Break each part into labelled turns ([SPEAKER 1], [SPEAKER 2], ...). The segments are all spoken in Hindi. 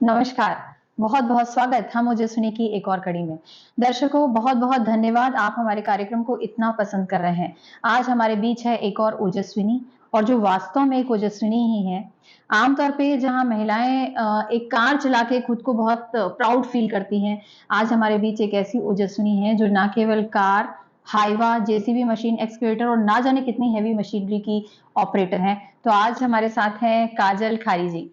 [SPEAKER 1] नमस्कार, बहुत-बहुत स्वागत हम ओजस्विनी की एक और कड़ी में। दर्शकों बहुत-बहुत धन्यवाद आप हमारे कार्यक्रम को इतना पसंद कर रहे हैं। आज हमारे बीच है एक और ओजस्विनी और जो वास्तव में एक ओजस्विनी ही है। आमतौर पे जहाँ महिलाएँ एक कार चला के खुद को बहुत प्राउड फ़ील करती हैं, आज हमारे बीच एक ऐसी ओजस्विनी है जो ना केवल car, Hyva, JCB machine, excavator और ना जाने कितनी हेवी मशीनरी की ऑपरेटर हैं। तो आज हमारे साथ हैं काजल खारी जी।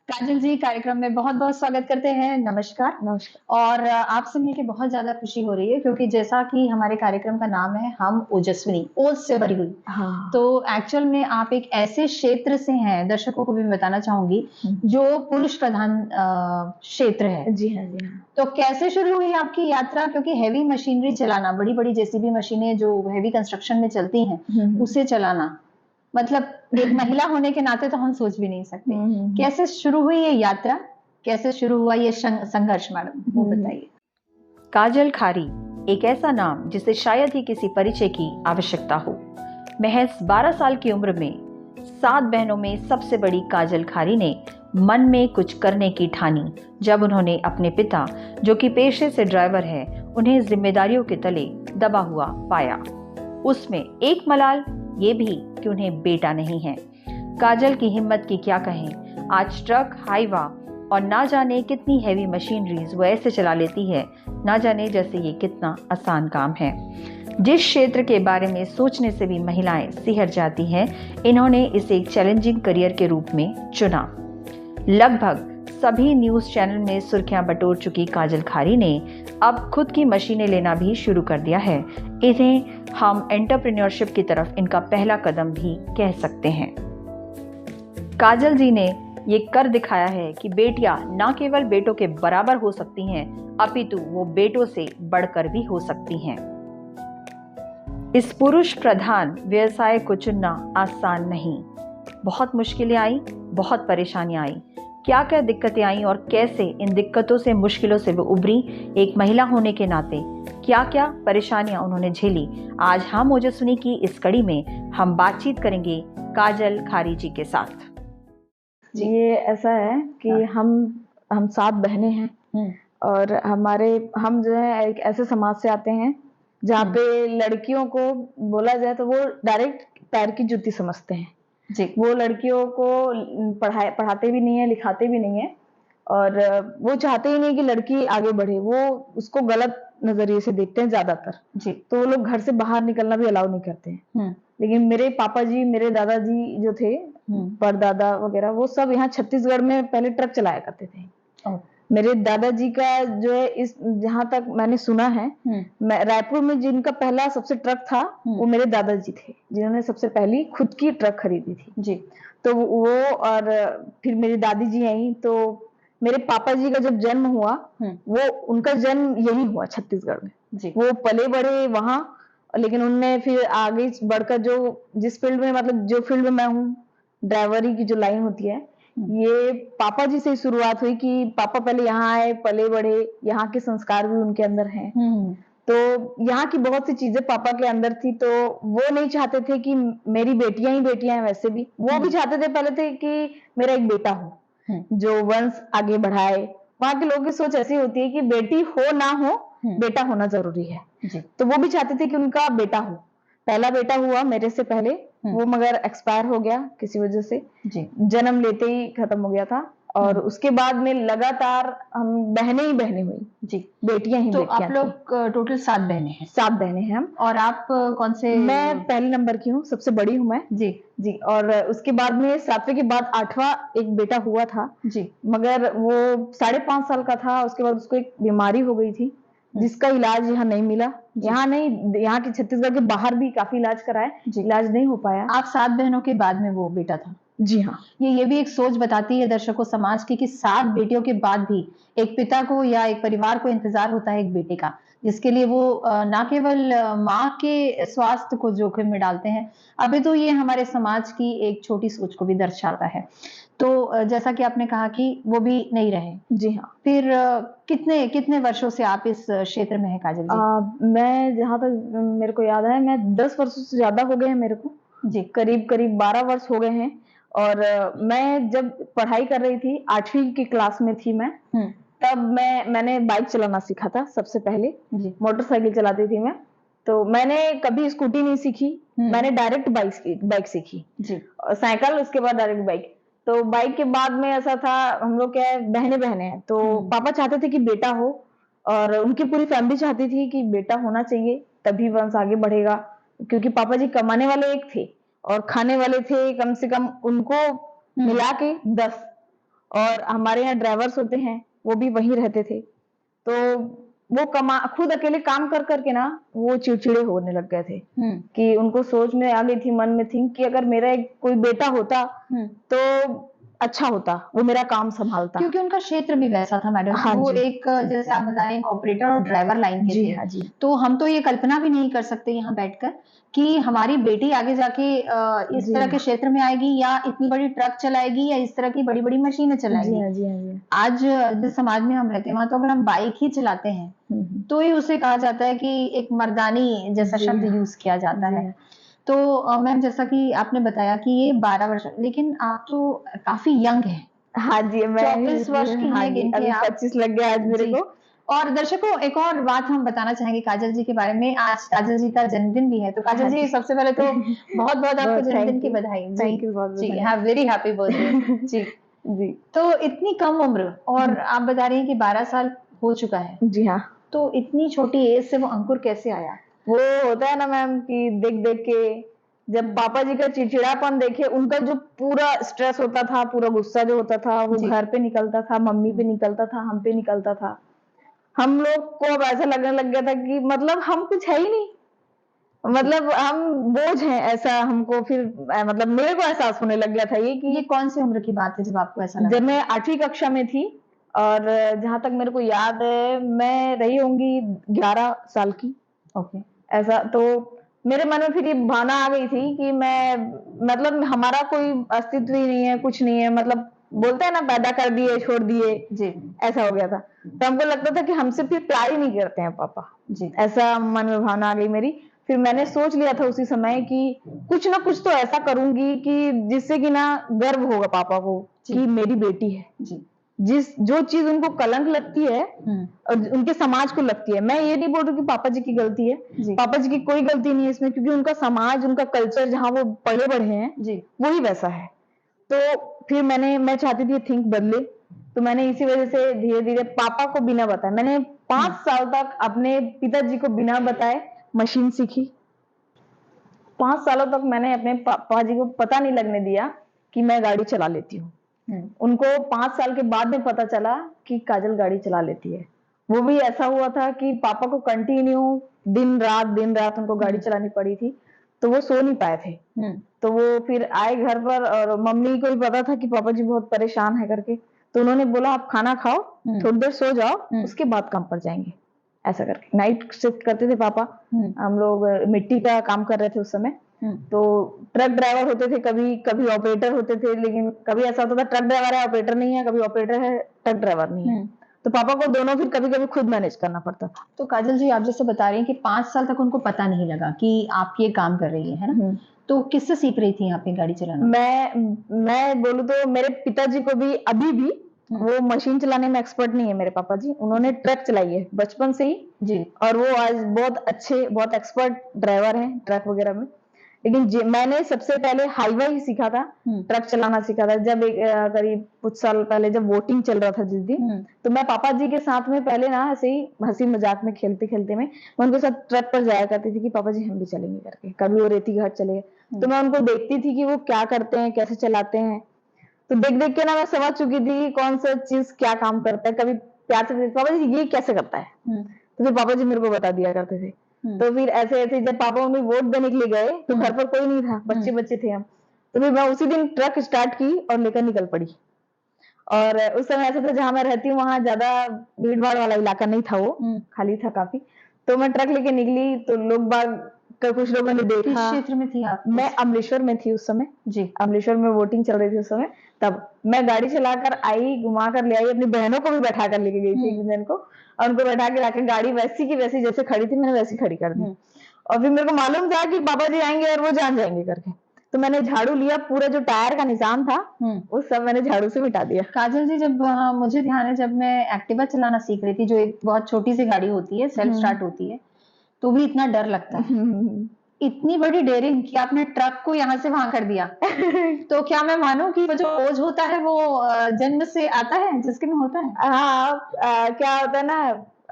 [SPEAKER 1] काजल जी कार्यक्रम में बहुत-बहुत स्वागत करते हैं। नमस्कार।
[SPEAKER 2] नमस्कार।
[SPEAKER 1] और आपसे मिलके बहुत ज़्यादा खुशी हो रही है क्योंकि जैसा कि हमारे कार्यक्रम का नाम है हम ओजस्विनी, ओज से भरी हुई।
[SPEAKER 2] हाँ।
[SPEAKER 1] तो एक्चुअल में आप एक ऐसे क्षेत्र से हैं, दर्शकों को भी मैं बताना चाहूँगी, जो पुरुष प्रधान क्षेत्र है।
[SPEAKER 2] जी हाँ, जी हाँ।
[SPEAKER 1] तो कैसे शुरू हुई आपकी यात्रा? क्योंकि हेवी मशीनरी चलाना, बड़ी-बड़ी जेसीबी मशीनें जो हेवी कंस्ट्रक्शन में चलती हैं, उसे चलाना मतलब एक महिला होने के नाते तो हम सोच भी नहीं सकते। कैसे शुरू हुई ये यात्रा? कैसे शुरू हुआ ये संघर्ष मैडम? वो बताइए।
[SPEAKER 3] काजल खारी एक ऐसा नाम जिसे शायद ही किसी परिचय की आवश्यकता हो। महज 12 साल की उम्र में 7 बहनों में सबसे बड़ी काजल खारी ने मन में कुछ करने की ठानी जब उन्होंने अपने पिता, जो कि पेशे से ड्राइवर है, उन्हें जिम्मेदारियों के तले दबा हुआ पाया। उसमें एक मलाल ये भी कि उन्हें बेटा नहीं है। काजल की हिम्मत की क्या कहें। आज ट्रक, हाईवा और ना जाने कितनी हैवी मशीनरीज वो ऐसे चला लेती है, ना जाने जैसे ये कितना आसान काम है। जिस क्षेत्र के बारे में सोचने से भी महिलाएं सिहर जाती हैं, इन्होंने इसे एक चैलेंजिंग करियर के रूप में चुना। लगभग सभी न्यूज़ चैनल में सुर्खियां बटोर चुकी काजल खारी ने अब खुद की मशीनें लेना भी शुरू कर दिया है। इन्हें हम एंटरप्रेन्योरशिप की तरफ इनका पहला कदम भी कह सकते हैं। काजल जी ने ये कर दिखाया है कि बेटियां ना केवल बेटों के बराबर हो सकती हैं, अपितु वो बेटों से बढ़कर भी हो सकती हैं। इस पुरुष प्रधान व्यवसाय को चुनना आसान नहीं। बहुत मुश्किलें आई, बहुत परेशानियां आई। क्या क्या दिक्कतें आई और कैसे इन दिक्कतों से, मुश्किलों से वो उभरी, एक महिला होने के नाते क्या क्या परेशानियां उन्होंने झेली, आज हम ओजस्विनी की इस कड़ी में हम बातचीत करेंगे काजल खारी जी के साथ।
[SPEAKER 2] जी, ये ऐसा है कि हम 7 बहनें हैं और हम जो है एक ऐसे समाज से आते हैं जहाँ पे लड़कियों को बोला जाए तो वो डायरेक्ट पैर की जूती समझते हैं।
[SPEAKER 1] जी।
[SPEAKER 2] वो लड़कियों को पढ़ाते भी नहीं है, लिखाते भी नहीं है और वो चाहते ही नहीं कि लड़की आगे बढ़े। वो उसको गलत नजरिए से देखते हैं ज्यादातर।
[SPEAKER 1] जी।
[SPEAKER 2] तो वो लोग घर से बाहर निकलना भी अलाउ नहीं करते हैं। लेकिन मेरे पापा जी, मेरे दादाजी जो थे, परदादा वगैरह, वो सब यहाँ छत्तीसगढ़ में पहले ट्रक चलाया करते थे। मेरे दादाजी का जो है, इस जहाँ तक मैंने सुना है, रायपुर में जिनका पहला सबसे ट्रक था, वो मेरे दादाजी थे, जिन्होंने सबसे पहली खुद की ट्रक खरीदी थी।
[SPEAKER 1] जी।
[SPEAKER 2] तो वो और फिर मेरी दादी जी आई, तो मेरे पापा जी का जब जन्म हुआ, वो उनका जन्म यही हुआ छत्तीसगढ़ में।
[SPEAKER 1] जी।
[SPEAKER 2] वो पले बड़े वहाँ, लेकिन उनने फिर आगे बढ़कर जिस फील्ड में, मतलब जो फील्ड में मैं हूँ, ड्राइवरी की जो लाइन होती है, ये पापा जी से शुरुआत हुई कि पापा पहले यहाँ आए, पले बढ़े, यहाँ के संस्कार भी उनके अंदर हैं। तो यहाँ की बहुत सी चीजें पापा के अंदर थी, तो वो नहीं चाहते थे कि मेरी बेटियां ही बेटियां हैं। वैसे भी वो भी चाहते थे पहले थे कि मेरा एक बेटा हो जो वंश आगे बढ़ाए। वहाँ के लोगों की सोच ऐसी होती है कि बेटी हो ना हो, बेटा होना जरूरी है। तो वो भी चाहते थे कि उनका बेटा हो। पहला बेटा हुआ मेरे से पहले, वो मगर एक्सपायर हो गया किसी वजह से। जन्म लेते ही खत्म हो गया था। और उसके बाद में लगातार हम बहनें ही बहनें हुई।
[SPEAKER 1] जी।
[SPEAKER 2] बेटियां ही
[SPEAKER 1] तो
[SPEAKER 2] बेटियां
[SPEAKER 1] आप लोग टोटल 7 बहनें हैं?
[SPEAKER 2] 7 बहनें हैं हम।
[SPEAKER 1] और आप कौन से?
[SPEAKER 2] मैं पहले नंबर की हूँ, सबसे बड़ी हूँ मैं।
[SPEAKER 1] जी।
[SPEAKER 2] जी। और उसके बाद में 7वें के बाद 8वां एक बेटा हुआ था।
[SPEAKER 1] जी।
[SPEAKER 2] मगर वो 5.5 साल का था। उसके बाद उसको एक बीमारी हो गई थी जिसका इलाज यहाँ नहीं मिला। यहाँ नहीं, यहाँ के छत्तीसगढ़ के बाहर भी काफी इलाज कराए, इलाज नहीं हो पाया।
[SPEAKER 1] आप 7 बहनों के बाद में वो बेटा था?
[SPEAKER 2] जी हाँ।
[SPEAKER 1] ये भी एक सोच बताती है दर्शकों समाज की कि 7 बेटियों के बाद भी एक पिता को या एक परिवार को इंतजार होता है एक बेटे का, जिसके लिए वो ना केवल माँ के स्वास्थ्य को जोखिम में डालते हैं, अभी तो ये हमारे समाज की एक छोटी सोच को भी दर्शाता है। तो जैसा कि आपने कहा कि वो भी नहीं रहे।
[SPEAKER 2] जी हाँ।
[SPEAKER 1] फिर कितने वर्षों से आप इस क्षेत्र में हैं काजल जी?
[SPEAKER 2] मैं जहाँ तक मेरे को याद है, मैं 10 वर्षों से ज्यादा हो गए हैं मेरे को। जी। करीब 12 वर्ष हो गए हैं। और मैं जब पढ़ाई कर रही थी, 8वीं की क्लास में थी मैं, तब मैंने बाइक चलाना सीखा था सबसे पहले।
[SPEAKER 1] जी।
[SPEAKER 2] मोटरसाइकिल चलाती थी मैं, तो मैंने कभी स्कूटी नहीं सीखी, मैंने डायरेक्ट बाइक सीखी
[SPEAKER 1] जी।
[SPEAKER 2] और साइकिल, उसके बाद डायरेक्ट बाइक। तो बाइक के बाद में ऐसा था, हम लोग क्या है, बहने हैं, तो पापा चाहते थे कि बेटा हो, और उनकी पूरी फैमिली चाहती थी कि बेटा होना चाहिए, तभी वंश आगे बढ़ेगा। क्योंकि पापा जी कमाने वाले एक थे और खाने वाले थे कम से कम उनको मिला के 10, और हमारे यहाँ ड्राइवर्स होते हैं, वो भी वहीं रहते थे। तो वो खुद अकेले काम कर करके ना वो चिड़चिड़े होने लग गए थे, कि उनको सोच में आ गई थी, मन में थी कि अगर मेरा एक कोई बेटा होता तो अच्छा होता, वो मेरा काम संभालता।
[SPEAKER 1] क्योंकि उनका क्षेत्र भी वैसा था मैडम।
[SPEAKER 2] हाँ
[SPEAKER 1] वो
[SPEAKER 2] जी।
[SPEAKER 1] एक जैसे आप बता रहे हैं ऑपरेटर और ड्राइवर लाइन के
[SPEAKER 2] जी
[SPEAKER 1] थे।
[SPEAKER 2] हाँ जी।
[SPEAKER 1] तो हम तो ये कल्पना भी नहीं कर सकते यहाँ बैठकर कि हमारी बेटी आगे जाके इस
[SPEAKER 2] जी
[SPEAKER 1] तरह के
[SPEAKER 2] हाँ।
[SPEAKER 1] क्षेत्र में आएगी, या इतनी बड़ी ट्रक चलाएगी, या इस तरह की बड़ी बड़ी मशीनें
[SPEAKER 2] जी
[SPEAKER 1] चलाएगी।
[SPEAKER 2] हाँ, जी हाँ, जी हाँ।
[SPEAKER 1] आज जिस समाज में हम रहते हैं वहां तो अगर हम बाइक ही चलाते हैं तो ही उसे कहा जाता है कि एक मर्दानी जैसा
[SPEAKER 2] जी
[SPEAKER 1] शब्द
[SPEAKER 2] हाँ।
[SPEAKER 1] यूज किया जाता
[SPEAKER 2] जी
[SPEAKER 1] है।
[SPEAKER 2] हाँ।
[SPEAKER 1] तो मैम, जैसा कि आपने बताया कि ये 12 वर्ष, लेकिन आप तो काफी यंग हैं।
[SPEAKER 2] हाँ जी, मैं
[SPEAKER 1] 24 वर्ष की
[SPEAKER 2] हाँ
[SPEAKER 1] हैं
[SPEAKER 2] जी,
[SPEAKER 1] गिन के
[SPEAKER 2] अभी
[SPEAKER 1] आप।
[SPEAKER 2] 25 लग गया आज मेरे
[SPEAKER 1] जी।
[SPEAKER 2] को।
[SPEAKER 1] और दर्शकों, एक और बात हम बताना चाहेंगे काजल जी के बारे में। आज काजल जी का जन्मदिन भी है, तो काजल
[SPEAKER 2] हाँ
[SPEAKER 1] जी
[SPEAKER 2] जी।
[SPEAKER 1] सबसे पहले तो बहुत-बहुत आपको
[SPEAKER 2] बहुत
[SPEAKER 1] जन्मदिन
[SPEAKER 2] थैंक
[SPEAKER 1] की
[SPEAKER 2] यू,
[SPEAKER 1] बधाई। जी।
[SPEAKER 2] थैंक यू, बहुत-बहुत
[SPEAKER 1] जी,
[SPEAKER 2] धन्यवाद।
[SPEAKER 1] Have very happy birthday. जी।
[SPEAKER 2] जी।
[SPEAKER 1] तो इतनी कम उम्र, और आप बता रही हैं कि 12 साल हो चुका है।
[SPEAKER 2] जी हाँ।
[SPEAKER 1] तो इतनी छोटी एज से वो अंकुर कैसे आया?
[SPEAKER 2] वो होता है ना मैम कि देख-देख के, जब पापा जी का चिड़चिड़ापन देखे, उनका जो पूरा स्ट्रेस होता था, पूरा गुस्सा जो होता था, वो
[SPEAKER 1] जी।
[SPEAKER 2] घर पे निकलता था, मम्मी पे निकलता था, हम पे निकलता था। हम लोग को अब ऐसा लगने लग गया था कि मतलब हम कुछ है ही नहीं। मतलब हम बोझ हैं, ऐसा हमको फिर मतलब मेरे को एहसास होने लग गया था ये
[SPEAKER 1] ये
[SPEAKER 2] कि
[SPEAKER 1] कौन सी उम्र की बात है जब आपको ऐसा लगा?
[SPEAKER 2] जब मैं 8वीं कक्षा में थी, और जहाँ तक मेरे को याद है, मैं रही होंगी 11 साल की।
[SPEAKER 1] ओके।
[SPEAKER 2] ऐसा तो मेरे मन में फिर ये भावना आ गई थी कि मैं, मतलब हमारा कोई अस्तित्व ही नहीं है, कुछ नहीं है, मतलब बोलते हैं ना, पैदा कर दिए, छोड़ दिए,
[SPEAKER 1] जी।
[SPEAKER 2] ऐसा हो गया था। तो हमको लगता था कि हमसे फिर प्यार ही नहीं करते हैं पापा।
[SPEAKER 1] जी।
[SPEAKER 2] ऐसा मन में भावना आ गई मेरी। फिर मैंने सोच लिया था उसी समय कि कुछ ना कुछ तो ऐसा करूँगी कि जिससे कि ना गर्व होगा पापा को
[SPEAKER 1] जी।
[SPEAKER 2] कि मेरी बेटी है।
[SPEAKER 1] जी।
[SPEAKER 2] जो चीज़ उनको कलंक लगती है और उनके समाज को लगती है, मैं ये नहीं बोल रही कि पापा जी की गलती है।
[SPEAKER 1] जी।
[SPEAKER 2] पापा जी की कोई गलती नहीं है इसमें, क्योंकि उनका समाज, उनका कल्चर जहाँ वो पले-बढ़े हैं,
[SPEAKER 1] जी।
[SPEAKER 2] वही वैसा है। तो फिर मैं चाहती थी थिंक बदले, तो मैंने इसी वजह से धीरे-धीरे पापा को बिना बताए, मैंने 5 साल तक अपने पिताजी को बिना बताए मशीन सीखी। 5 सालों तक मैंने अपने पापा जी को पता नहीं लगने दिया कि मैं गाड़ी चला लेती हूँ। उनको 5 साल के बाद में पता चला कि काजल गाड़ी चला लेती है। वो भी ऐसा हुआ था कि पापा को कंटिन्यू दिन रात उनको गाड़ी चलानी पड़ी थी, तो वो सो नहीं पाए थे। तो वो फिर आए घर पर, और मम्मी को भी पता था कि पापा जी बहुत परेशान है करके, तो उन्होंने बोला आप खाना खाओ, थोड़ी देर सो जाओ, उसके बाद काम पर जाएंगे। ऐसा करके नाइट शिफ्ट करते थे पापा। हम लोग मिट्टी का काम कर रहे थे उस समय। तो ट्रक ड्राइवर होते थे, कभी ऑपरेटर होते थे, लेकिन कभी ऐसा होता था ट्रक ड्राइवर है ऑपरेटर नहीं है, कभी ऑपरेटर है ट्रक ड्राइवर नहीं है। तो पापा को दोनों फिर कभी-कभी खुद मैनेज करना पड़ता था।
[SPEAKER 1] तो काजल जी, आप जैसे बता रही हैं कि 5 साल तक उनको पता नहीं लगा कि आप ये काम कर रही हैं, है ना? तो किससे सीख रही थी आप ये गाड़ी चलाना?
[SPEAKER 2] मैं बोलूँ तो मेरे पिताजी को भी अभी भी वो मशीन चलाने में एक्सपर्ट नहीं है मेरे पापा जी। उन्होंने ट्रक चलाई है बचपन से ही
[SPEAKER 1] जी।
[SPEAKER 2] और वो आज बहुत अच्छे, बहुत एक्सपर्ट ड्राइवर हैं ट्रक वगैरह में। लेकिन मैंने सबसे पहले हाईवे ही सीखा था, ट्रक चलाना सीखा था जब करीब कुछ साल पहले जब वोटिंग चल रहा था जिस दिन, तो मैं पापा जी के साथ में पहले ना ऐसे ही हंसी मजाक में खेलते-खेलते में मैं उनके साथ ट्रक पर जाया करती थी कि पापा जी हम भी चलेंगे करके। कभी वो रेती घाट चले गए तो मैं उनको देखती थी कि वो क्या करते हैं, कैसे चलाते हैं। तो देख-देख के ना मैं समझ चुकी थी कि कौन सा चीज़ क्या काम करता है। कभी प्यार से पापा जी ये कैसे करता है? तो फिर पापा जी मेरे को बता दिया करते थे। तो फिर ऐसे-ऐसे जब पापा मम्मी वोट देने के लिए गए तो घर पर कोई नहीं था, बच्चे-बच्चे थे हम। तो फिर मैं उसी दिन ट्रक स्टार्ट की और लेकर निकल पड़ी। और उस समय ऐसा था जहाँ मैं रहती हूँ वहाँ ज़्यादा भीड़-भाड़ वाला इलाका नहीं था वो, खाली था काफ़ी। तो मैं ट्रक लेके निकली तो लोग बाग कुछ लोगों ने देखा।
[SPEAKER 1] किस क्षेत्र में थी आप?
[SPEAKER 2] मैं अमलेश्वर में थी उस समय।
[SPEAKER 1] जी।
[SPEAKER 2] अमलेश्वर में वोटिंग चल रही थी उस समय। तब मैं गाड़ी चलाकर आई, घुमा कर ले आई, अपनी बहनों को भी बैठा कर लेके गई थी एक दिन को, और उनको बैठा के लाके गाड़ी वैसी की वैसी जैसे खड़ी थी मैंने वैसी खड़ी कर दी। और फिर मेरे को मालूम था कि पापा जी आएंगे और वो जान जाएंगे करके। तो मैंने झाड़ू लिया, पूरा जो टायर का निशान था वो सब मैंने झाड़ू से मिटा दिया।
[SPEAKER 1] काजल जी, जब मुझे ध्यान है, जब मैं एक्टिवा चलाना सीख रही थी, जो एक बहुत छोटी सी गाड़ी होती है, सेल्फ स्टार्ट होती है, तो भी इतना डर लगता है। इतनी बड़ी डेयरिंग कि आपने ट्रक को यहाँ से वहां कर दिया। तो क्या मैं मानूं कि वो जो ओज होता है वो जन्म से आता है, जिसके में होता है?
[SPEAKER 2] हाँ, क्या होता है ना,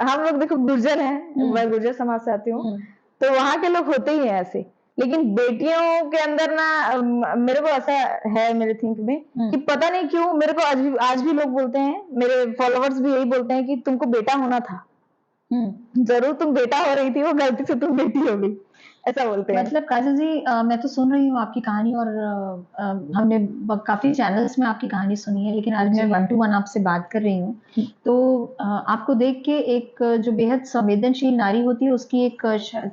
[SPEAKER 2] हम लोग देखो गुर्जर हैं, मैं गुर्जर समाज से आती हूँ, तो वहां के लोग होते ही हैं ऐसे। लेकिन बेटियों के अंदर ना मेरे को ऐसा है मेरे थिंक में कि पता नहीं क्यों मेरे को आज भी लोग बोलते हैं, मेरे फॉलोवर्स भी यही बोलते हैं कि तुमको बेटा होना था। जरूर तुम बेटा हो रही थी, वो गलती से तुम बेटी हो गई, ऐसा बोलते हैं।
[SPEAKER 1] मतलब काजल जी, मैं तो सुन रही हूँ आपकी कहानी, और हमने काफी चैनल्स में आपकी कहानी सुनी है, लेकिन आज मैं 1 to 1 आपसे बात कर रही हूँ। तो आपको देख के एक जो बेहद संवेदनशील नारी होती है, उसकी एक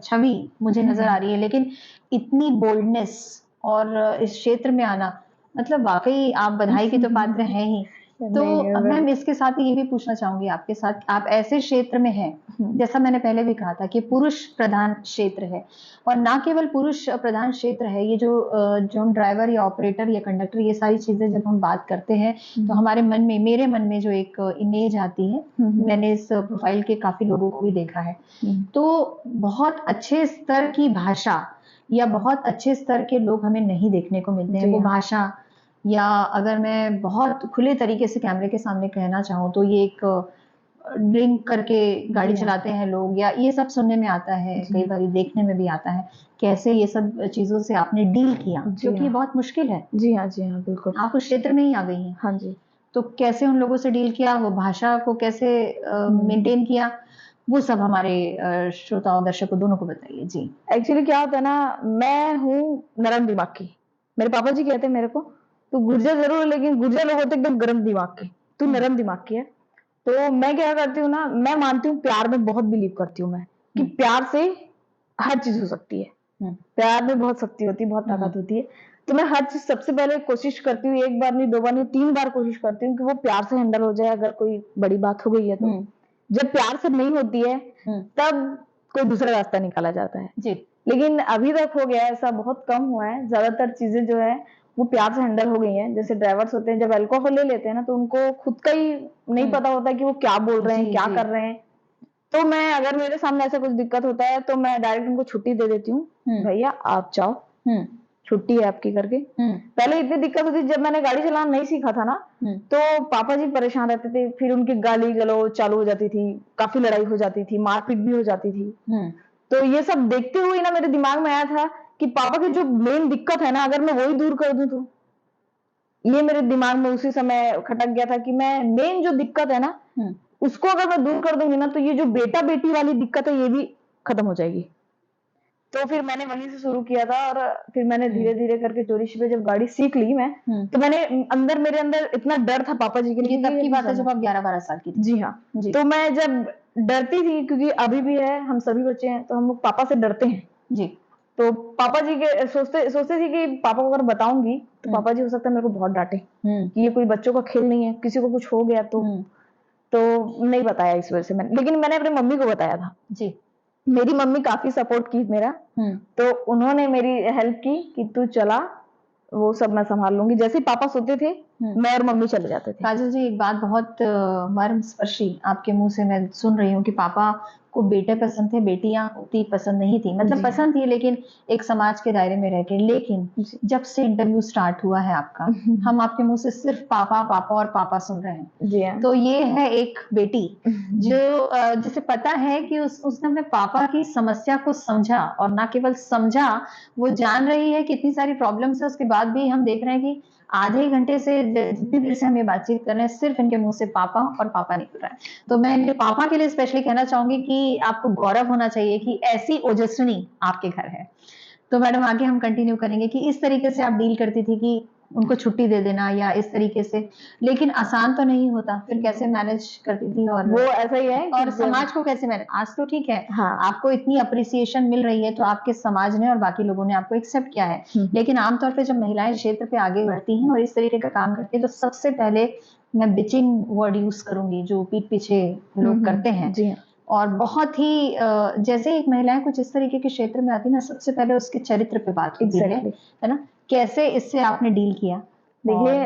[SPEAKER 1] छवि मुझे नजर आ रही है, लेकिन इतनी बोल्डनेस और इस क्षेत्र में आना, मतलब वाकई आप बधाई के तो पात्र हैं ही। तो मैम, इसके साथ ही ये भी पूछना चाहूंगी आपके साथ, आप ऐसे क्षेत्र में हैं, जैसा मैंने पहले भी कहा था कि पुरुष प्रधान क्षेत्र है, और ना केवल पुरुष प्रधान क्षेत्र है, ये जो ड्राइवर या ऑपरेटर या कंडक्टर, ये सारी चीजें जब हम बात करते हैं तो हमारे मन में, मेरे मन में जो एक इमेज आती है, मैंने इस प्रोफाइल के काफी लोगों को भी देखा है, तो बहुत अच्छे स्तर की भाषा या बहुत अच्छे स्तर के लोग हमें नहीं देखने को मिलते हैं। वो भाषा, या अगर मैं बहुत खुले तरीके से कैमरे के सामने कहना चाहूँ तो ये एक ड्रिंक करके गाड़ी चलाते हैं लोग, या ये सब सुनने में आता है, कई बार देखने में भी आता है। कैसे ये सब चीजों से आपने डील किया, क्योंकि ये बहुत मुश्किल है।
[SPEAKER 2] जी हाँ, बिल्कुल।
[SPEAKER 1] आप उस क्षेत्र में ही आ गई हैं।
[SPEAKER 2] हाँ जी।
[SPEAKER 1] तो कैसे उन लोगों से डील किया, वो भाषा को कैसे मेंटेन किया, वो सब हमारे श्रोताओं दर्शकों दोनों को बताइए। जी।
[SPEAKER 2] एक्चुअली क्या होता है ना, मैं हूँ नरम दिमाग की, मेरे पापा जी कहते हैं मेरे को, तो गुर्जर जरूर है लेकिन गुर्जर लोग होते एकदम गर्म दिमाग के, तू नरम दिमाग की है। तो मैं क्या करती हूँ ना, मैं मानती हूँ प्यार में बहुत बिलीव करती हूँ मैं, कि प्यार से हर चीज हो सकती है। प्यार में बहुत शक्ति होती है, बहुत ताकत होती है। तो मैं हर चीज सबसे पहले कोशिश करती हूँ, 1 बार नहीं, 2 बार नहीं, 3 बार कोशिश करती हूँ कि वो प्यार से हैंडल हो जाए। अगर कोई बड़ी बात हो गई है तो जब प्यार से नहीं होती है तब कोई दूसरा रास्ता निकाला जाता है जी। लेकिन अभी तक हो गया ऐसा बहुत कम हुआ है, ज्यादातर चीजें जो है वो प्यार से हैंडल हो गई हैं। जैसे ड्राइवर्स होते हैं, जब अल्कोहल ले लेते हैं ना, तो उनको खुद का ही नहीं पता होता कि वो क्या बोल रहे हैं, क्या कर रहे हैं। तो मैं, अगर मेरे सामने ऐसा कुछ दिक्कत होता है तो मैं डायरेक्ट उनको छुट्टी दे देती हूँ, भैया आप जाओ, छुट्टी है आपकी करके। पहले इतनी दिक्कत होती, जब मैंने गाड़ी चलाना नहीं सीखा था ना, तो पापा जी परेशान रहते थे, फिर उनकी गाली गलौज चालू हो जाती थी, काफी लड़ाई हो जाती थी, मारपीट भी हो जाती थी। तो ये सब देखते हुए ना मेरे दिमाग में आया था कि पापा की जो मेन दिक्कत है ना, अगर मैं वही दूर कर दूं तो, ये मेरे दिमाग में उसी समय खटक गया था कि मैं मेन जो दिक्कत है ना, उसको अगर मैं दूर कर दूंगी ना, तो ये जो बेटा बेटी वाली दिक्कत है ये भी खत्म हो जाएगी। तो फिर मैंने वहीं से शुरू किया था, और फिर मैंने धीरे धीरे करके चोरी छिपे जब गाड़ी सीख ली मैं, तो मैंने मेरे अंदर इतना डर था पापा जी के लिए।
[SPEAKER 1] तब की बात है जब आप 11-12 साल की थी?
[SPEAKER 2] जी हाँ जी। तो मैं जब डरती थी, क्योंकि अभी भी है, हम सभी बच्चे हैं तो हम लोग पापा से डरते हैं जी। तो पापा जी के सोचते थी कि पापा को अगर बताऊंगी तो पापा जी हो सकता है मेरे को बहुत डांटे कि ये कोई बच्चों का खेल नहीं है, किसी को कुछ हो गया तो नहीं बताया इस वजह से मैंने। लेकिन मैंने अपनी मम्मी को बताया था जी। मेरी मम्मी काफी सपोर्ट की मेरा, तो उन्होंने मेरी हेल्प की कि तू चला, वो सब मैं संभाल लूंगी। जैसे पापा सोते थे मैं और मम्मी चले जाते थे।
[SPEAKER 1] काजल जी, एक बात बहुत मर्मस्पर्शी आपके मुंह से मैं सुन रही हूँ कि पापा को बेटे पसंद थे, बेटियां उतनी पसंद नहीं थी। मतलब पसंद थी, लेकिन एक समाज के दायरे में रह के। लेकिन जब से इंटरव्यू स्टार्ट हुआ है आपका, हम आपके मुंह से सिर्फ पापा पापा और पापा सुन रहे हैं जी। तो ये है एक बेटी जो जिसे पता है कि उसने अपने पापा की समस्या को समझा, और ना केवल समझा, वो जान रही है कि इतनी सारी प्रॉब्लम्स है, उसके बाद भी हम देख रहे हैं कि आधे घंटे से जितनी देर से हम ये बातचीत कर रहे हैं, सिर्फ इनके मुंह से पापा और पापा निकल रहा है। तो मैं इनके पापा के लिए स्पेशली कहना चाहूंगी कि आपको गौरव होना चाहिए कि ऐसी ओजस्विनी आपके घर है। तो मैडम, आगे हम कंटिन्यू करेंगे कि इस तरीके से आप डील करती थी कि उनको छुट्टी दे देना या इस तरीके से, लेकिन आसान तो नहीं होता, फिर कैसे मैनेज करती थी? और
[SPEAKER 2] वो ऐसा ही है,
[SPEAKER 1] और समाज को कैसे मैनेज? आज तो ठीक है, हाँ, आपको इतनी अप्रिसिएशन मिल रही है तो आपके समाज ने और बाकी लोगों ने आपको एक्सेप्ट किया है, लेकिन आमतौर पर जब महिलाएं क्षेत्र पे आगे बढ़ती हैं और इस तरीके का काम करती है, तो सबसे पहले मैं बिचिंग वर्ड यूज करूंगी, जो पीठ पीछे लोग करते हैं जी। और बहुत ही जैसे एक महिलाएं कुछ इस तरीके के क्षेत्र में आती है ना, सबसे पहले उसके चरित्र पे बात होती है ना, कैसे इससे आपने डील किया?
[SPEAKER 2] देखिए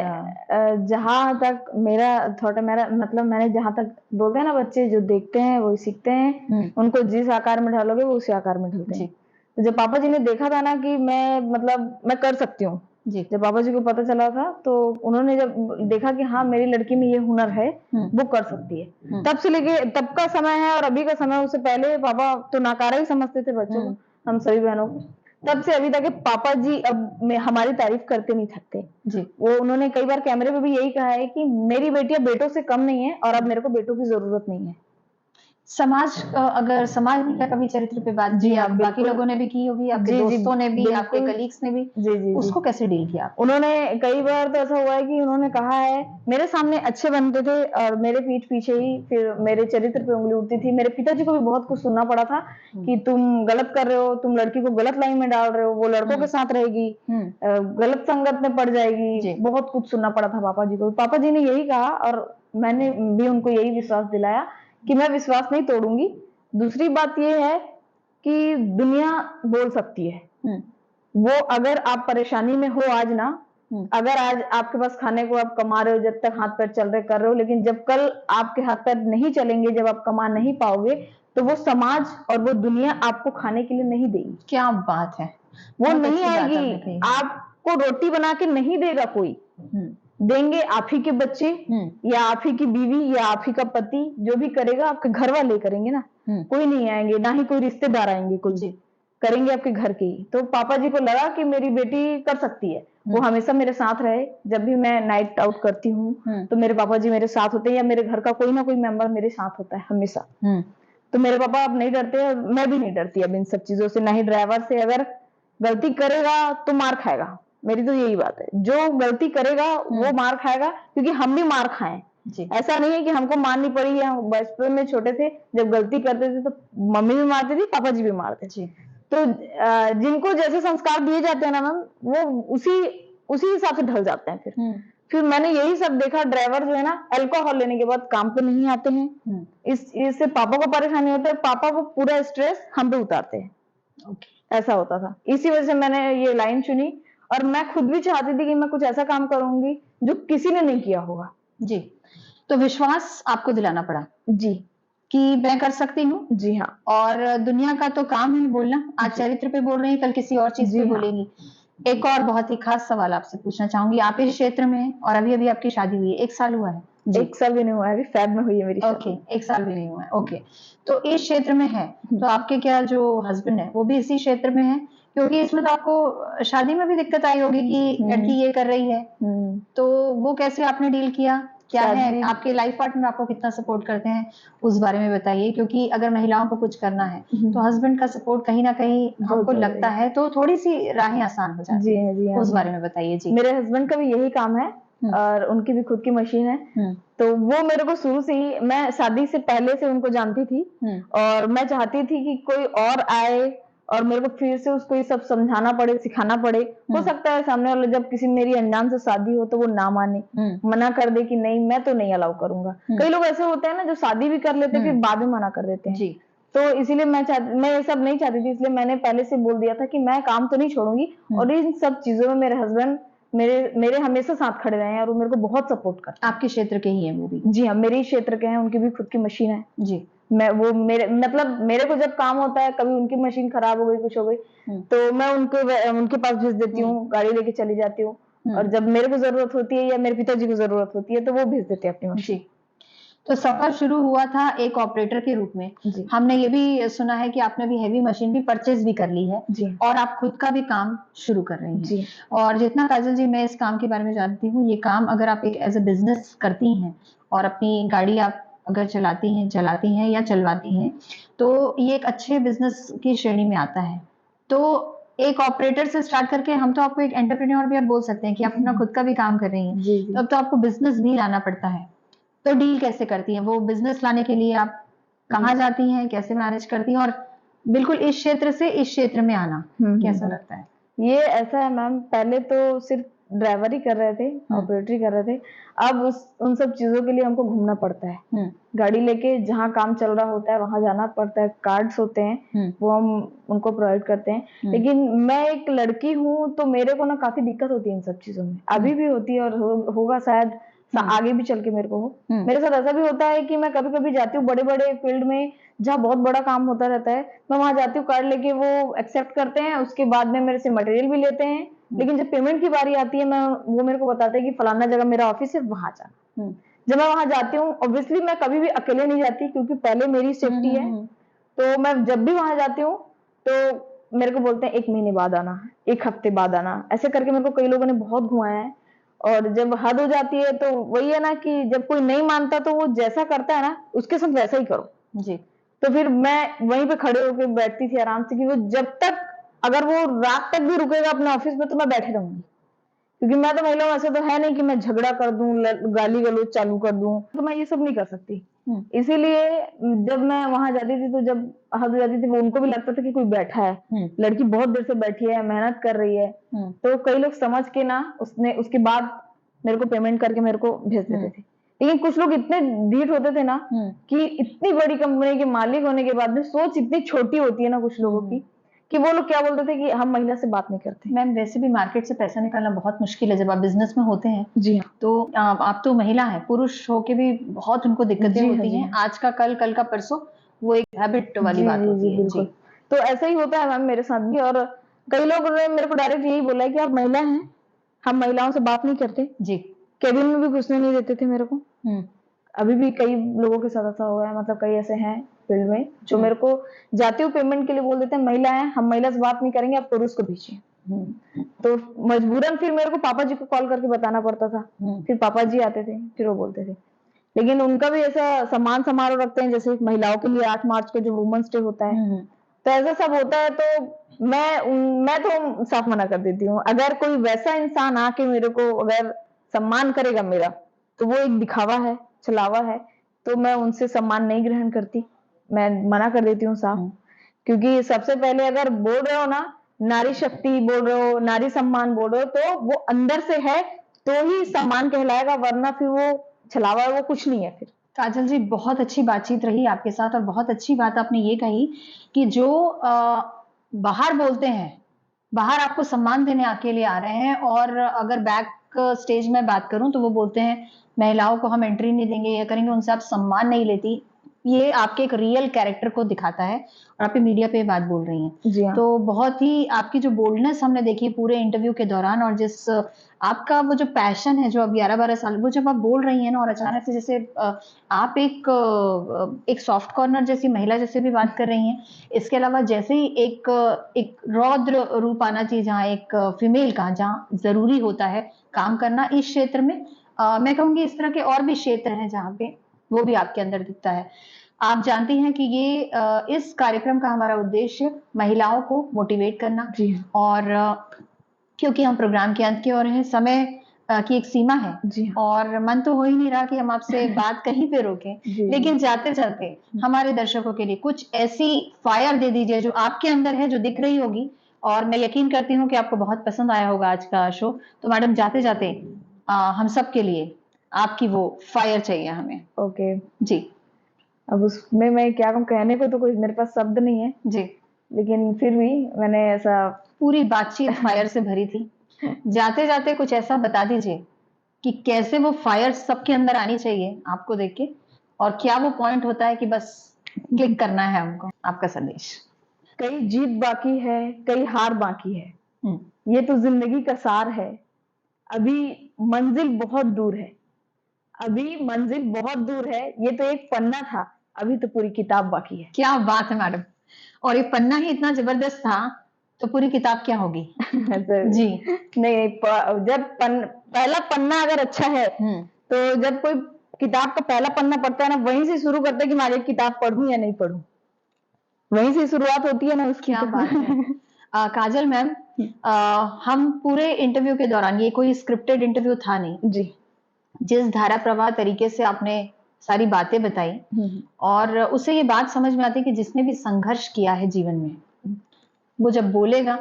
[SPEAKER 1] और
[SPEAKER 2] जहाँ तक मेरा थॉट है, मेरा मतलब मैंने जहाँ तक, बोलते हैं ना बच्चे जो देखते हैं वही सीखते हैं, उनको जिस आकार में ढालोगे वो उसी आकार में ढलते
[SPEAKER 1] जी
[SPEAKER 2] हैं। तो जब पापा जी ने देखा था ना कि मैं मतलब मैं कर सकती हूँ,
[SPEAKER 1] जी
[SPEAKER 2] जब पापा जी को पता चला था तो उन्होंने जब देखा कि हाँ मेरी लड़की में ये हुनर है, वो कर सकती है, तब से लेके तब का समय है और अभी का समय, उससे पहले पापा तो नाकारा ही समझते थे बच्चों को, हम सभी बहनों को। तब से अभी तक पापा जी अब हमारी तारीफ करते नहीं थकते।
[SPEAKER 1] जी
[SPEAKER 2] वो उन्होंने कई बार कैमरे पे भी यही कहा है कि मेरी बेटियां बेटों से कम नहीं है और अब मेरे को बेटों की जरूरत नहीं है।
[SPEAKER 1] समाज अगर समाज ने क्या कभी चरित्र पे बात
[SPEAKER 2] जी
[SPEAKER 1] की,
[SPEAKER 2] हाँ,
[SPEAKER 1] आप बाकी
[SPEAKER 2] बिल्कुल।
[SPEAKER 1] लोगों ने भी की होगी, आपके
[SPEAKER 2] जी, जी,
[SPEAKER 1] दोस्तों ने भी, आपके
[SPEAKER 2] बिल्कुल।
[SPEAKER 1] कलीग्स ने भी,
[SPEAKER 2] जी, जी,
[SPEAKER 1] उसको
[SPEAKER 2] जी।
[SPEAKER 1] कैसे डील किया आपने?
[SPEAKER 2] उन्होंने कई बार तो ऐसा हुआ है कि उन्होंने कहा है, मेरे सामने अच्छे बनते थे और मेरे पीठ पीछे ही फिर मेरे चरित्र पे उंगली उठती थी। मेरे पिताजी को भी बहुत कुछ सुनना पड़ा था कि तुम गलत कर रहे हो, तुम लड़की को गलत लाइन में डाल रहे हो, वो लड़कों के साथ रहेगी, गलत संगत में पड़ जाएगी। बहुत कुछ सुनना पड़ा था पापा जी को। पापा जी ने यही कहा और मैंने भी उनको यही विश्वास दिलाया कि मैं विश्वास नहीं तोड़ूंगी। दूसरी बात ये है कि दुनिया बोल सकती है, वो अगर आप परेशानी में हो आज ना, अगर आज आपके पास खाने को आप कमा रहे हो, जब तक हाथ पैर चल रहे कर रहे हो, लेकिन जब कल आपके हाथ पैर नहीं चलेंगे, जब आप कमा नहीं पाओगे, तो वो समाज और वो दुनिया आपको खाने के लिए नहीं देगी।
[SPEAKER 1] क्या बात है,
[SPEAKER 2] वो
[SPEAKER 1] बहुत
[SPEAKER 2] नहीं
[SPEAKER 1] अच्छी बात आपने
[SPEAKER 2] आएगी,
[SPEAKER 1] कही।
[SPEAKER 2] आपको रोटी बना के नहीं देगा कोई, देंगे आप ही के बच्चे या आप ही की बीवी या आप ही का पति, जो भी करेगा आपके घर वाले करेंगे ना, कोई नहीं आएंगे, ना ही कोई रिश्तेदार आएंगे, कोई करेंगे आपके घर के ही। तो पापा जी को लगा कि मेरी बेटी कर सकती है, वो हमेशा मेरे साथ रहे। जब भी मैं नाइट आउट करती हूँ तो मेरे पापा जी मेरे साथ होते हैं, या मेरे घर का कोई ना कोई मेंबर मेरे साथ होता है हमेशा। तो मेरे पापा अब नहीं डरते और मैं भी नहीं डरती अब इन सब चीजों से, ना ही ड्राइवर से। अगर गलती करेगा तो मार खाएगा, मेरी तो यही बात है, जो गलती करेगा वो मार खाएगा, क्योंकि हम भी मार खाएं। ऐसा नहीं है कि हमको मारनी पड़ी है, हम बचपन में छोटे थे जब गलती करते थे तो मम्मी भी मारती थी, पापा जी भी मारते थे। तो जिनको जैसे संस्कार दिए जाते हैं ना मैम, वो उसी हिसाब से ढल जाते हैं। फिर मैंने यही सब देखा, ड्राइवर जो है ना अल्कोहल लेने के बाद काम पे नहीं आते हैं, इससे पापा को परेशानी होता है, पापा को पूरा स्ट्रेस हम पे उतारते हैं। ऐसा होता था, इसी वजह से मैंने ये लाइन चुनी और मैं खुद भी चाहती थी कि मैं कुछ ऐसा काम करूंगी जो किसी ने नहीं किया होगा।
[SPEAKER 1] जी, तो विश्वास आपको दिलाना पड़ा
[SPEAKER 2] जी
[SPEAKER 1] कि मैं कर सकती हूँ।
[SPEAKER 2] जी हाँ।
[SPEAKER 1] और दुनिया का तो काम है बोलना, आज चरित्र पे बोल रही हैं, कल किसी और चीज पे बोलेंगी। एक और बहुत ही खास सवाल आपसे पूछना चाहूंगी, आप इस क्षेत्र में हैं और अभी अभी आपकी शादी हुई है, 1 साल हुआ है?
[SPEAKER 2] 1 साल भी नहीं हुआ है, अभी फेब में हुई है मेरी शादी।
[SPEAKER 1] ओके, 1 साल भी नहीं हुआ है। ओके, तो इस क्षेत्र में है, तो आपके क्या जो हस्बैंड है वो भी इसी क्षेत्र में है? क्योंकि इसमें तो आपको शादी में भी दिक्कत आई होगी कि लड़की ये कर रही है, तो वो कैसे आपने डील किया? क्या है आपके लाइफ पार्टनर आपको कितना सपोर्ट करते हैं, उस बारे में बताइए। क्योंकि अगर महिलाओं को कुछ करना है तो हस्बैंड का सपोर्ट कहीं ना कहीं हमको लगता है तो थोड़ी सी राहें आसान हो जाती है।
[SPEAKER 2] जी
[SPEAKER 1] उस बारे में बताइए। जी,
[SPEAKER 2] मेरे हस्बैंड का भी यही काम है और उनकी भी खुद की मशीन है। तो वो मेरे को शुरू से ही, मैं शादी से पहले से उनको जानती थी और मैं चाहती थी कि कोई और आए और मेरे को फिर से उसको ये सब समझाना पड़े, सिखाना पड़े। हो सकता है सामने वाला जब किसी मेरी अनजान से शादी हो तो वो ना माने, मना कर दे कि नहीं मैं तो नहीं अलाउ करूंगा। कई लोग ऐसे होते हैं ना जो शादी भी कर लेते हैं फिर बाद में मना कर देते हैं। जी। तो इसीलिए मैं ये सब नहीं चाहती थी, इसलिए मैंने पहले से बोल दिया था कि मैं काम तो नहीं छोड़ूंगी और इन सब चीजों में मेरे हस्बैंड मेरे हमेशा साथ खड़े रहे हैं और वो मेरे को बहुत सपोर्ट करते हैं।
[SPEAKER 1] आपके क्षेत्र के ही हैं वो भी? जी
[SPEAKER 2] हाँ, मेरे ही क्षेत्र के हैं, उनकी भी खुद की मशीन है।
[SPEAKER 1] जी,
[SPEAKER 2] मेरे को जब काम होता है, कभी उनकी मशीन खराब हो गई, कुछ हो गई, तो मैं उनके पास भेज देती हूँ, गाड़ी लेके चली जाती हूँ। और जब मेरे को जरूरत होती है या मेरे पिताजी को जरूरत होती है तो वो भेज देते हैं अपनी मशीन।
[SPEAKER 1] जी, तो सफर शुरू हुआ था एक ऑपरेटर के रूप में। हमने ये भी सुना है कि आपने भी हैवी मशीन भी परचेज भी कर ली है और आप खुद का भी काम शुरू कर रही हैं। और जितना काजल जी मैं इस काम के बारे में जानती हूँ, ये काम अगर आप एक एज ए बिजनेस करती हैं और अपनी गाड़ी आप अगर चलाती हैं या चलवाती हैं, तो ये एक अच्छे बिजनेस की श्रेणी में आता है। तो एक ऑपरेटर से स्टार्ट करके हम तो आपको एक एंटरप्रेन्योर भी आप बोल सकते हैं कि आप अपना खुद का भी काम कर रही हैं। तो अब तो आपको बिजनेस भी लाना पड़ता है, तो डील कैसे करती हैं? वो बिजनेस लाने के लिए आप कहाँ जाती हैं, कैसे मैनेज करती हैं? और बिल्कुल इस क्षेत्र से इस क्षेत्र में आना कैसा लगता है?
[SPEAKER 2] ये ऐसा है मैम, पहले तो सिर्फ ड्राइवर ही कर रहे थे, ऑपरेटर ही कर रहे थे। अब उन सब चीजों के लिए हमको घूमना पड़ता है, गाड़ी लेके जहाँ काम चल रहा होता है वहां जाना पड़ता है। कार्ड्स होते हैं, वो हम उनको प्रोवाइड करते हैं। लेकिन मैं एक लड़की हूँ तो मेरे को ना काफी दिक्कत होती है इन सब चीजों में, अभी भी होती है और होगा शायद आगे भी चल के मेरे को हो। मेरे साथ ऐसा भी होता है कि मैं कभी कभी जाती हूँ बड़े बड़े फील्ड में जहाँ बहुत बड़ा काम होता रहता है, मैं वहां जाती हूँ, कार्ड लेके वो एक्सेप्ट करते हैं, उसके बाद में मेरे से मटेरियल भी लेते हैं। लेकिन जब पेमेंट की बारी आती है, मैं वो मेरे को बताते हैं कि फलाना जगह मेरा ऑफिस है, वहां जाना। जब मैं वहां जाती हूँ, ऑब्वियसली मैं कभी भी अकेले नहीं जाती क्योंकि पहले मेरी सेफ्टी है। तो मैं जब भी वहां जाती हूँ तो मेरे को बोलते हैं 1 महीने बाद आना, 1 हफ्ते बाद आना, ऐसे करके मेरे को कई लोगों ने बहुत घुमाया है। और जब हद हो जाती है तो वही है ना कि जब कोई नहीं मानता तो वो जैसा करता है ना उसके साथ वैसा ही करो जी। तो फिर मैं वहीं पे खड़े होकर बैठती थी आराम से कि वो जब तक, अगर वो रात तक भी रुकेगा अपने ऑफिस में तो मैं बैठे रहूंगी, क्योंकि मैं तो महिला ऐसे तो है नहीं कि मैं झगड़ा कर दूं, गाली गलौज चालू कर दूं, तो मैं ये सब नहीं कर सकती। इसीलिए जब मैं वहां जाती थी तो जब हद हो जाती थी वो उनको भी लगता था कि कोई बैठा है, लड़की बहुत देर से बैठी है, मेहनत कर रही है। तो कई लोग समझ के ना उसके बाद मेरे को पेमेंट करके मेरे को भेज देते थे। लेकिन कुछ लोग इतने ढीठ होते थे ना कि इतनी बड़ी कंपनी के मालिक होने के बाद में सोच इतनी छोटी होती है ना कुछ लोगों की, कि वो लोग क्या बोलते थे कि हम महिला से बात नहीं करते।
[SPEAKER 1] मैम वैसे भी मार्केट से पैसा निकालना बहुत मुश्किल है जब आप बिजनेस में होते हैं।
[SPEAKER 2] जी हाँ।
[SPEAKER 1] तो आप तो महिला हैं, पुरुष होके भी बहुत उनको दिक्कतें
[SPEAKER 2] जी हाँ,
[SPEAKER 1] होती
[SPEAKER 2] जी
[SPEAKER 1] हैं,
[SPEAKER 2] हाँ।
[SPEAKER 1] आज का कल, कल का परसों, वो एक हैबिट वाली
[SPEAKER 2] जी
[SPEAKER 1] बात
[SPEAKER 2] जी
[SPEAKER 1] होती
[SPEAKER 2] जी
[SPEAKER 1] है।
[SPEAKER 2] बिल्कुल। तो ऐसा ही होता है मैम मेरे साथ भी, और कई लोगों ने मेरे को डायरेक्ट यही बोला है कि आप महिला हैं, हम महिलाओं से बात नहीं करते
[SPEAKER 1] जी।
[SPEAKER 2] केबिन में भी घुसने नहीं देते थे मेरे को। अभी भी कई लोगों के साथ ऐसा हुआ है, मतलब कई ऐसे हैं फील्ड में जो मेरे को जाती हूँ पेमेंट के लिए बोल देते हैं महिला है, हम महिला से बात नहीं करेंगे, आप पुरुष को भेजिए। तो मजबूरन फिर मेरे को पापा जी को कॉल करके बताना पड़ता था। फिर पापा जी आते थे, फिर वो बोलते थे। लेकिन उनका भी ऐसा सम्मान समारोह रखते हैं, जैसे महिलाओं के लिए 8 मार्च को जो वुमेन्स डे होता है, तो ऐसा सब होता है। तो मैं तो साफ मना कर देती हूँ। अगर कोई वैसा इंसान आके मेरे को अगर सम्मान करेगा मेरा, तो वो एक दिखावा है, छलावा है, तो मैं उनसे सम्मान नहीं ग्रहण करती, मैं मना कर देती हूँ साफ। क्योंकि सबसे पहले अगर बोल रहे हो ना नारी शक्ति बोल रहे हो, नारी सम्मान बोल रहे हो, तो वो अंदर से है तो ही सम्मान कहलाएगा, वरना फिर वो छलावा है, वो कुछ नहीं है फिर।
[SPEAKER 1] काजल जी बहुत अच्छी बातचीत रही आपके साथ, और बहुत अच्छी बात आपने ये कही कि जो बाहर बोलते हैं, बाहर आपको सम्मान देने अकेले आ रहे हैं, और अगर बैक स्टेज में बात करूं तो वो बोलते हैं महिलाओं को हम एंट्री नहीं देंगे, ये करेंगे, उनसे आप सम्मान नहीं लेती। ये आपके एक रियल कैरेक्टर को दिखाता है, और आप मीडिया पे बात बोल रही हैं।
[SPEAKER 2] जी हाँ।
[SPEAKER 1] तो बहुत ही आपकी जो बोल्डनेस हमने देखी पूरे इंटरव्यू के दौरान, और जिस आपका वो जो पैशन है जो अब 11-12 साल, वो जब आप बोल रही हैं ना, और अचानक से जैसे आप एक सॉफ्ट कॉर्नर जैसी महिला जैसे भी बात कर रही हैं, इसके अलावा जैसे ही एक रौद्र रूप आना चाहिए जहाँ एक फीमेल का, जहाँ जरूरी होता है काम करना इस क्षेत्र में, मैं कहूँगी इस तरह के और भी क्षेत्र हैं जहाँ पे वो भी आपके अंदर दिखता है। आप जानती हैं कि ये इस कार्यक्रम का हमारा उद्देश्य महिलाओं को मोटिवेट करना, और क्योंकि हम प्रोग्राम के अंत की ओर हैं, समय की एक सीमा है, और मन तो हो ही नहीं रहा कि हम आपसे बात कहीं पे रोकें, लेकिन जाते जाते हमारे दर्शकों के लिए कुछ ऐसी फायर दे दीजिए जो आपके अंदर है, जो दिख रही होगी, और मैं यकीन करती हूँ कि आपको बहुत पसंद आया होगा आज का शो। तो मैडम जाते जाते हम सब के लिए आपकी वो फायर चाहिए हमें।
[SPEAKER 2] ओके
[SPEAKER 1] जी।
[SPEAKER 2] अब उसमें मैं क्या कहूँ, कहने को तो कोई मेरे पास शब्द नहीं है
[SPEAKER 1] जी,
[SPEAKER 2] लेकिन फिर भी मैंने ऐसा,
[SPEAKER 1] पूरी बातचीत फायर से भरी थी, जाते जाते कुछ ऐसा बता दीजिए कि कैसे वो फायर सबके अंदर आनी चाहिए आपको देख के, और क्या वो पॉइंट होता है कि बस क्लिक करना है हमको। आपका संदेश।
[SPEAKER 2] कई जीत बाकी है, कई हार बाकी है, ये तो जिंदगी का सार है, अभी मंजिल बहुत दूर है, अभी मंजिल बहुत दूर है, ये तो एक पन्ना था, अभी तो पूरी किताब बाकी है।
[SPEAKER 1] क्या बात है मैडम, और ये पन्ना ही इतना जबरदस्त था तो पूरी किताब क्या होगी। जी
[SPEAKER 2] नहीं, जब पहला पन्ना अगर अच्छा है, तो जब कोई किताब का पहला पन्ना पढ़ता है ना, वहीं से शुरू करता है कि मैं आगे किताब पढ़ूं या नहीं पढ़ूं, वहीं से शुरुआत होती है ना उसकी।
[SPEAKER 1] क्या बात है। काजल मैम, हम पूरे इंटरव्यू के दौरान, ये कोई स्क्रिप्टेड इंटरव्यू था नहीं
[SPEAKER 2] जी,
[SPEAKER 1] जिस धारा प्रवाह तरीके से आपने सारी बातें बताई, और उससे ये बात समझ में आती है कि जिसने भी संघर्ष किया है जीवन में, वो जब बोलेगा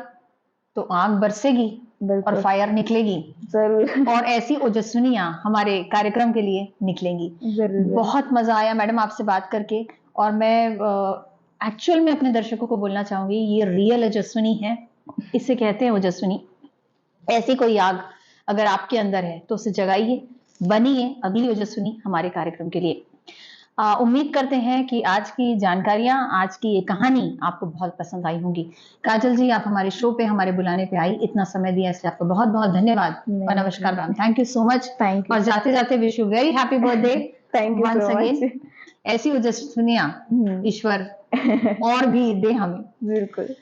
[SPEAKER 1] तो आग बरसेगी और
[SPEAKER 2] बिल्कुल
[SPEAKER 1] फायर निकलेगी
[SPEAKER 2] जरूर
[SPEAKER 1] और ऐसी ओजस्विनियां हमारे कार्यक्रम के लिए निकलेंगी।
[SPEAKER 2] जरूर
[SPEAKER 1] बहुत मजा आया मैडम आपसे बात करके, और मैं एक्चुअल में अपने दर्शकों को बोलना चाहूंगी, ये रियल ओजस्विनी है, इसे कहते हैं ओजस्विनी। ऐसी कोई आग अगर आपके अंदर है तो उसे जगाइए, बनिए अगली ओजस्विनी हमारे कार्यक्रम के लिए। उम्मीद करते हैं कि आज की जानकारियां, आज की ये कहानी आपको बहुत पसंद आई होंगी। काजल जी, आप हमारे शो पे हमारे बुलाने पे आई, इतना समय दिया, इसलिए आपका बहुत बहुत धन्यवाद और नमस्कार ma'am. Thank you so much.
[SPEAKER 2] Thank you
[SPEAKER 1] और जाते जाते wish you very happy birthday
[SPEAKER 2] thank you
[SPEAKER 1] once
[SPEAKER 2] so
[SPEAKER 1] again.
[SPEAKER 2] Much
[SPEAKER 1] ऐसी ओजस्विनियां ईश्वर और भी दे हमें।
[SPEAKER 2] बिल्कुल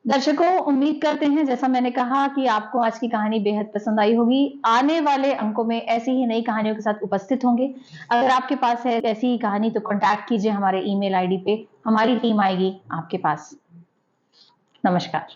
[SPEAKER 1] दर्शकों, उम्मीद करते हैं जैसा मैंने कहा कि आपको आज की कहानी बेहद पसंद आई होगी। आने वाले अंकों में ऐसी ही नई कहानियों के साथ उपस्थित होंगे। अगर आपके पास है ऐसी ही कहानी तो कांटेक्ट कीजिए हमारे ईमेल आईडी पे, हमारी टीम आएगी आपके पास। नमस्कार।